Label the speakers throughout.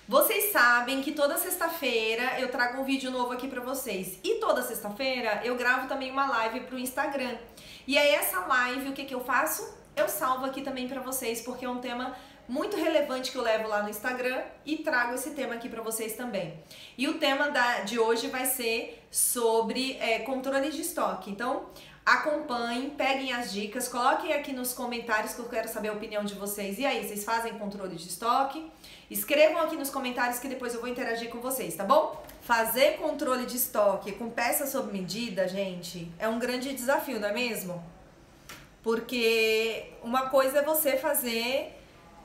Speaker 1: Vocês sabem que toda sexta-feira eu trago um vídeo novo aqui pra vocês. E toda sexta-feira eu gravo também uma live pro Instagram. E aí essa live, o que eu faço? Eu salvo aqui também pra vocês, porque é um tema muito relevante que eu levo lá no Instagram e trago esse tema aqui pra vocês também. E o tema de hoje vai ser sobre controle de estoque. Então, acompanhem, peguem as dicas, coloquem aqui nos comentários que eu quero saber a opinião de vocês. E aí, vocês fazem controle de estoque? Escrevam aqui nos comentários que depois eu vou interagir com vocês, tá bom? Fazer controle de estoque com peça sob medida, gente, é um grande desafio, não é mesmo? Porque uma coisa é você fazer...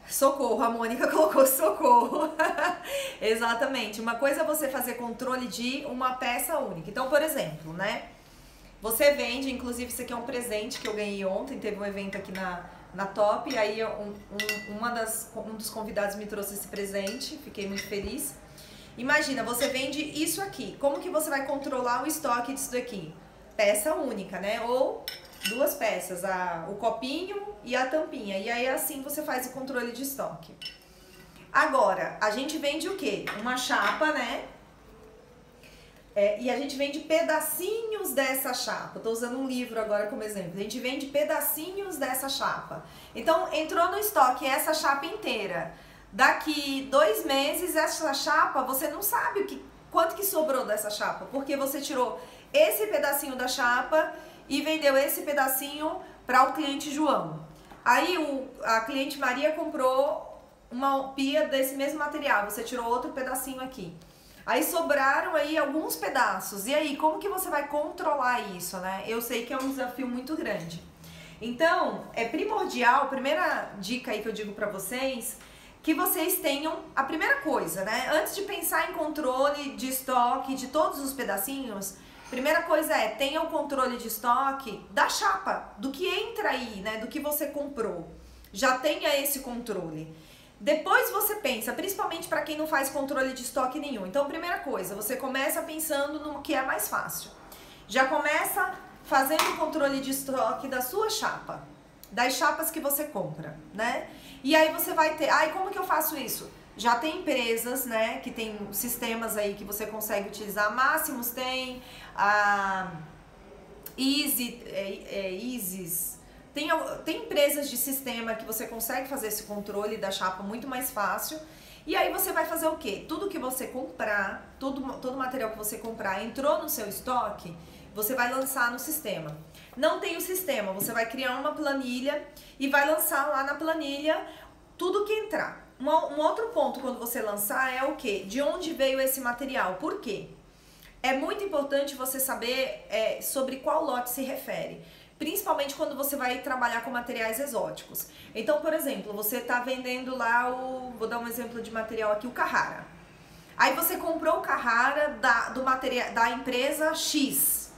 Speaker 1: Socorro, a Mônica colocou socorro. Exatamente. Uma coisa é você fazer controle de uma peça única. Então, por exemplo, né? Você vende, inclusive isso aqui é um presente que eu ganhei ontem, teve um evento aqui na Top, e aí um dos convidados me trouxe esse presente, fiquei muito feliz. Imagina, você vende isso aqui, como que você vai controlar o estoque disso daqui? Peça única, né? Ou duas peças, o copinho e a tampinha, e aí assim você faz o controle de estoque. Agora, a gente vende o quê? Uma chapa, né? E a gente vende pedacinhos dessa chapa. Tô usando um livro agora como exemplo. A gente vende pedacinhos dessa chapa. Então, entrou no estoque essa chapa inteira. Daqui 2 meses, essa chapa, você não sabe quanto que sobrou dessa chapa. Porque você tirou esse pedacinho da chapa e vendeu esse pedacinho para o cliente João. Aí, a cliente Maria comprou uma pia desse mesmo material. Você tirou outro pedacinho aqui. Aí sobraram aí alguns pedaços. E aí, como que você vai controlar isso, né? Eu sei que é um desafio muito grande. Então, é primordial, primeira dica aí que eu digo pra vocês, que vocês tenham a primeira coisa, né? Antes de pensar em controle de estoque de todos os pedacinhos, primeira coisa é, tenha o controle de estoque da chapa, do que entra aí, né? Do que você comprou. Já tenha esse controle. Depois você pensa, principalmente para quem não faz controle de estoque nenhum. Então, primeira coisa, você começa pensando no que é mais fácil. Já começa fazendo o controle de estoque da sua chapa, das chapas que você compra, né? E aí você vai ter... como que eu faço isso? Já tem empresas, né, que tem sistemas aí que você consegue utilizar. Máximos tem, a Isis... Tem empresas de sistema que você consegue fazer esse controle da chapa muito mais fácil. E aí você vai fazer o quê? Tudo que você comprar, todo material que você comprar entrou no seu estoque, você vai lançar no sistema. Não tem o sistema, você vai criar uma planilha e vai lançar lá na planilha tudo que entrar. Um outro ponto quando você lançar é o quê? De onde veio esse material? Por quê? É muito importante você saber sobre qual lote se refere. Principalmente quando você vai trabalhar com materiais exóticos. Então, por exemplo, você está vendendo lá vou dar um exemplo de material aqui, o Carrara. Aí você comprou o Carrara da empresa X.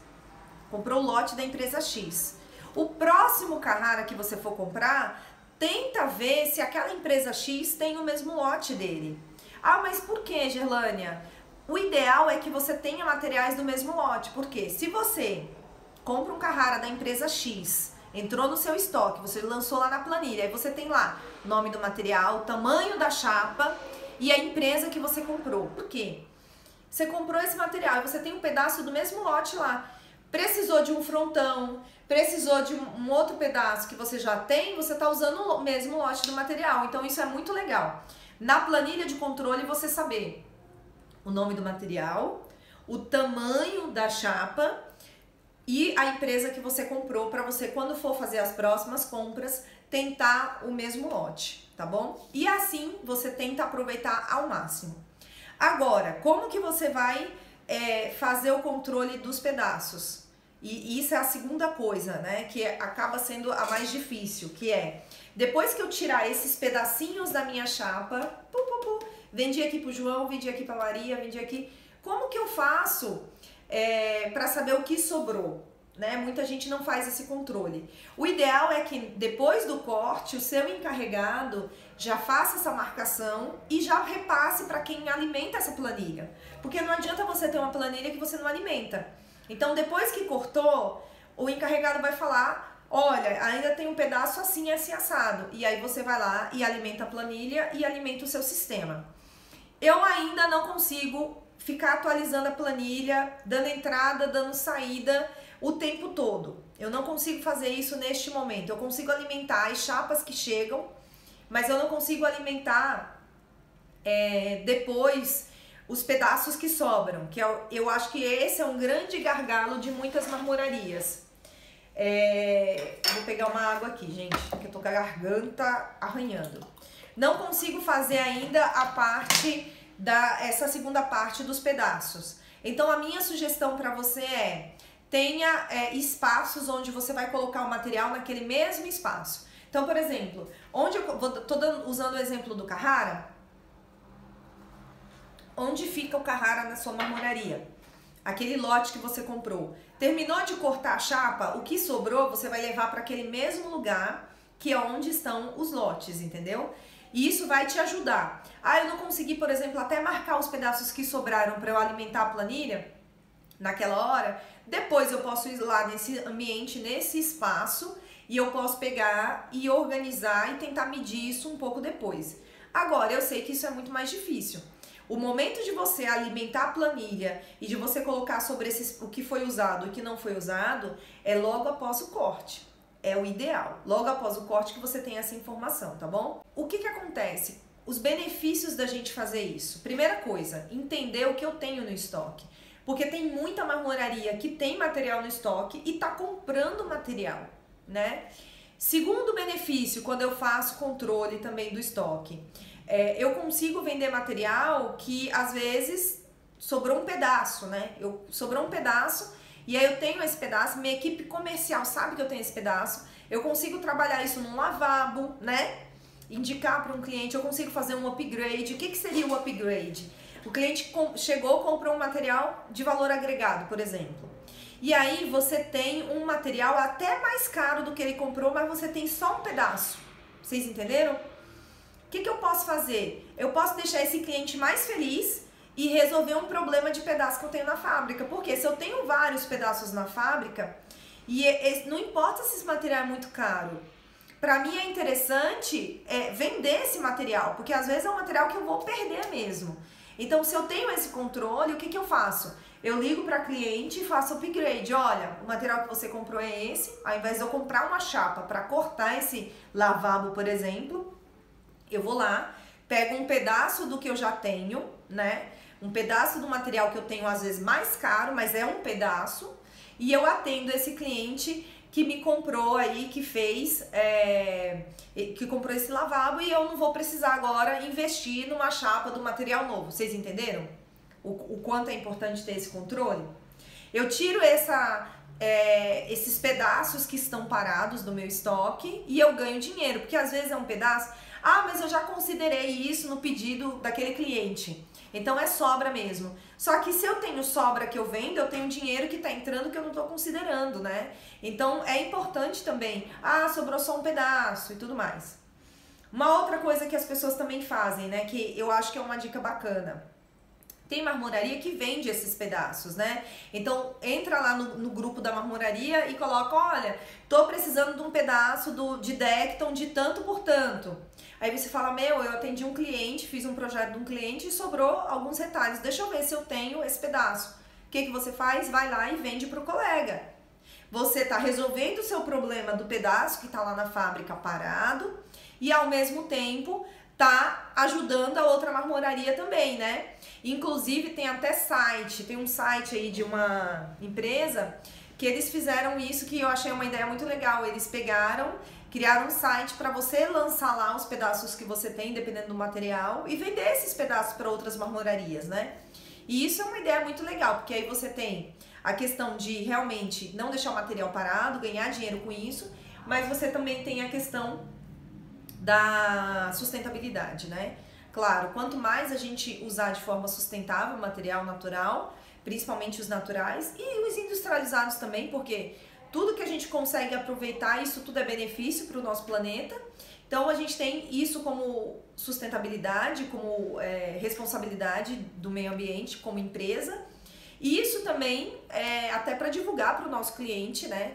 Speaker 1: Comprou o lote da empresa X. O próximo Carrara que você for comprar, tenta ver se aquela empresa X tem o mesmo lote dele. Mas por que, Gerlânia? O ideal é que você tenha materiais do mesmo lote. Por quê? Se você compra um Carrara da empresa X, entrou no seu estoque, você lançou lá na planilha, aí você tem lá nome do material, tamanho da chapa e a empresa que você comprou. Por quê? Você comprou esse material e você tem um pedaço do mesmo lote lá. Precisou de um frontão, precisou de um outro pedaço que você já tem, você está usando o mesmo lote do material. Então isso é muito legal. Na planilha de controle você saber o nome do material, o tamanho da chapa e a empresa que você comprou, para você, quando for fazer as próximas compras, tentar o mesmo lote, tá bom? E assim você tenta aproveitar ao máximo. Agora, como que você vai fazer o controle dos pedaços? E isso é a segunda coisa, né? Que acaba sendo a mais difícil, que é, depois que eu tirar esses pedacinhos da minha chapa, vendi aqui pro João, vendi aqui pra Maria, vendi aqui, como que eu faço para saber o que sobrou, né? Muita gente não faz esse controle. O ideal é que depois do corte, o seu encarregado já faça essa marcação e já repasse para quem alimenta essa planilha. Porque não adianta você ter uma planilha que você não alimenta. Então, depois que cortou, o encarregado vai falar, olha, ainda tem um pedaço assim, assim, assado. E aí você vai lá e alimenta a planilha e alimenta o seu sistema. eu ainda não consigo ficar atualizando a planilha, dando entrada, dando saída o tempo todo. Eu não consigo fazer isso neste momento. Eu consigo alimentar as chapas que chegam, mas eu não consigo alimentar depois os pedaços que sobram, que eu acho que esse é um grande gargalo de muitas marmorarias. Vou pegar uma água aqui, gente, porque eu tô com a garganta arranhando. Não consigo fazer ainda a parte essa segunda parte dos pedaços. Então a minha sugestão para você tenha espaços onde você vai colocar o material naquele mesmo espaço. Então, por exemplo, tô usando o exemplo do Carrara. Onde fica o Carrara na sua marmoraria? Aquele lote que você comprou. Terminou de cortar a chapa, o que sobrou você vai levar para aquele mesmo lugar que é onde estão os lotes, entendeu? E isso vai te ajudar. Eu não consegui, por exemplo, até marcar os pedaços que sobraram para eu alimentar a planilha naquela hora. Depois eu posso ir lá nesse ambiente, nesse espaço, e eu posso pegar e organizar e tentar medir isso um pouco depois. Agora, eu sei que isso é muito mais difícil. O momento de você alimentar a planilha e de você colocar sobre o que foi usado e o que não foi usado é logo após o corte. É o ideal. Logo após o corte que você tem essa informação, tá bom? O que acontece? Os benefícios da gente fazer isso. Primeira coisa, entender o que eu tenho no estoque. Porque tem muita marmoraria que tem material no estoque e tá comprando material, né? Segundo benefício, quando eu faço controle também do estoque, eu consigo vender material que às vezes sobrou um pedaço, né? Sobrou um pedaço e aí eu tenho esse pedaço, minha equipe comercial sabe que eu tenho esse pedaço, eu consigo trabalhar isso num lavabo, né? Indicar para um cliente, eu consigo fazer um upgrade. O que seria o upgrade? O cliente chegou, comprou um material de valor agregado, por exemplo. E aí você tem um material até mais caro do que ele comprou, mas você tem só um pedaço. Vocês entenderam? O que eu posso fazer? Eu posso deixar esse cliente mais feliz e resolver um problema de pedaço que eu tenho na fábrica. Porque se eu tenho vários pedaços na fábrica, e não importa se esse material é muito caro, para mim é interessante vender esse material, porque às vezes é um material que eu vou perder mesmo. Então, se eu tenho esse controle, o que eu faço? Eu ligo para cliente e faço upgrade. Olha, o material que você comprou é esse. Ao invés de eu comprar uma chapa para cortar esse lavabo, por exemplo, eu vou lá, pego um pedaço do que eu já tenho, né? Um pedaço do material que eu tenho às vezes mais caro, mas é um pedaço, e eu atendo esse cliente que me comprou aí, que comprou esse lavabo, e eu não vou precisar agora investir numa chapa do material novo. Vocês entenderam? O quanto é importante ter esse controle? Eu tiro esses pedaços que estão parados do meu estoque e eu ganho dinheiro, porque às vezes é um pedaço, mas eu já considerei isso no pedido daquele cliente, então é sobra mesmo. Só que se eu tenho sobra que eu vendo, eu tenho dinheiro que está entrando que eu não estou considerando, né? Então é importante também, sobrou só um pedaço e tudo mais. Uma outra coisa que as pessoas também fazem, né, que eu acho que é uma dica bacana. Tem marmoraria que vende esses pedaços, né? Então entra lá no grupo da marmoraria e coloca, olha, tô precisando de um pedaço de Decton de tanto por tanto. Aí você fala, eu atendi um cliente, fiz um projeto de um cliente e sobrou alguns retalhos. Deixa eu ver se eu tenho esse pedaço. O que você faz? Vai lá e vende pro colega. Você tá resolvendo o seu problema do pedaço que tá lá na fábrica parado e ao mesmo tempo tá ajudando a outra marmoraria também, né? Inclusive tem até tem um site aí de uma empresa que eles fizeram isso, que eu achei uma ideia muito legal. Eles criaram um site para você lançar lá os pedaços que você tem, dependendo do material, e vender esses pedaços para outras marmorarias, né? E isso é uma ideia muito legal, porque aí você tem a questão de realmente não deixar o material parado, ganhar dinheiro com isso, mas você também tem a questão da sustentabilidade, né? Claro, quanto mais a gente usar de forma sustentável o material natural, principalmente os naturais e os industrializados também, porque tudo que a gente consegue aproveitar, isso tudo é benefício para o nosso planeta. Então a gente tem isso como sustentabilidade, como responsabilidade do meio ambiente como empresa. E isso também até para divulgar para o nosso cliente, né?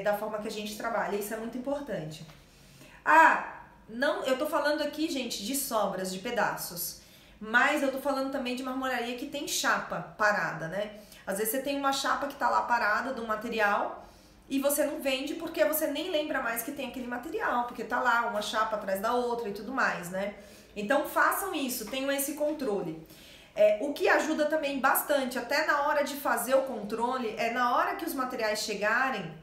Speaker 1: Da forma que a gente trabalha, isso é muito importante. Não, eu tô falando aqui, gente, de sobras, de pedaços. Mas eu tô falando também de marmoraria que tem chapa parada, né? Às vezes você tem uma chapa que tá lá parada do material e você não vende porque você nem lembra mais que tem aquele material, porque tá lá uma chapa atrás da outra e tudo mais, né? Então façam isso, tenham esse controle. O que ajuda também bastante, até na hora de fazer o controle, na hora que os materiais chegarem,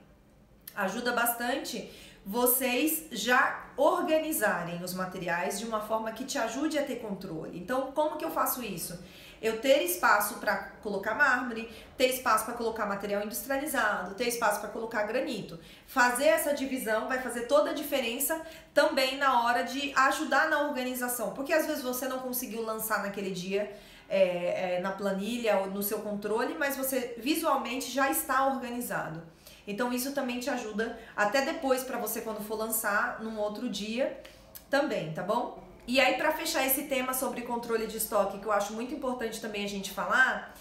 Speaker 1: ajuda bastante vocês já organizarem os materiais de uma forma que te ajude a ter controle. Então, como que eu faço isso? Eu ter espaço para colocar mármore, ter espaço para colocar material industrializado, ter espaço para colocar granito. Fazer essa divisão vai fazer toda a diferença também na hora de ajudar na organização, porque às vezes você não conseguiu lançar naquele dia na planilha ou no seu controle, mas você visualmente já está organizado. Então isso também te ajuda até depois para você quando for lançar num outro dia também, tá bom? E aí para fechar esse tema sobre controle de estoque, que eu acho muito importante também a gente falar,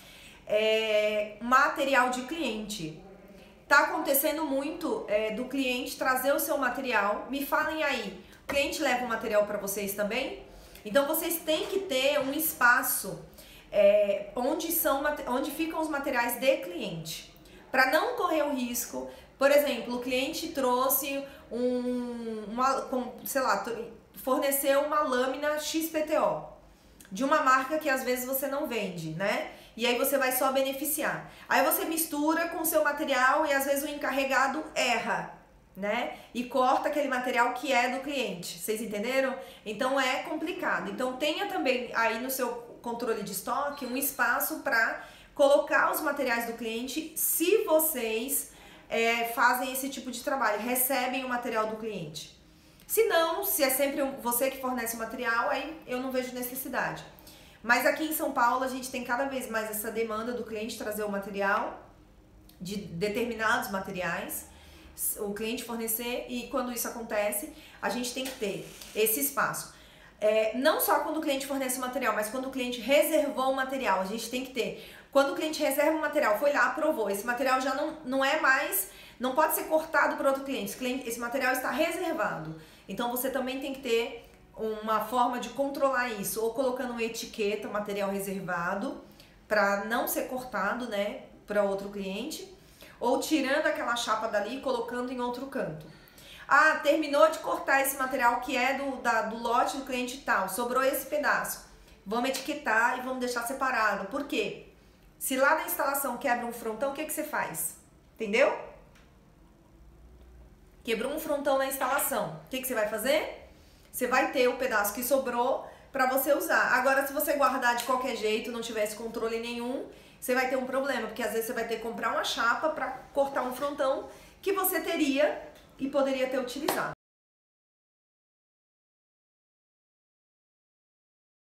Speaker 1: material de cliente. Tá acontecendo muito do cliente trazer o seu material, me falem aí, o cliente leva o material para vocês também? Então vocês têm que ter um espaço onde ficam os materiais de cliente. Para não correr o risco, por exemplo, o cliente trouxe forneceu uma lâmina XPTO de uma marca que às vezes você não vende, né? E aí você vai só beneficiar. Aí você mistura com o seu material e às vezes o encarregado erra, né? E corta aquele material que é do cliente. Vocês entenderam? Então é complicado. Então tenha também aí no seu controle de estoque um espaço para colocar os materiais do cliente se vocês fazem esse tipo de trabalho, recebem o material do cliente. Se não, se é sempre você que fornece o material, aí eu não vejo necessidade. Mas aqui em São Paulo a gente tem cada vez mais essa demanda do cliente trazer o material, de determinados materiais, o cliente fornecer, e quando isso acontece, a gente tem que ter esse espaço. Não só quando o cliente fornece o material, mas quando o cliente reservou o material, a gente tem que ter. Quando o cliente reserva o material, foi lá, aprovou, esse material já não é mais, não pode ser cortado por outro cliente, esse material está reservado. Então você também tem que ter uma forma de controlar isso, ou colocando uma etiqueta, material reservado, para não ser cortado, né, para outro cliente, ou tirando aquela chapa dali e colocando em outro canto. Ah, terminou de cortar esse material que é do lote do cliente tal, sobrou esse pedaço. Vamos etiquetar e vamos deixar separado. Por quê? Se lá na instalação quebra um frontão, o que você faz? Entendeu? Quebrou um frontão na instalação. O que você vai fazer? Você vai ter o pedaço que sobrou para você usar. Agora, se você guardar de qualquer jeito, não tivesse controle nenhum, você vai ter um problema, porque às vezes você vai ter que comprar uma chapa para cortar um frontão que você teria e poderia ter utilizado.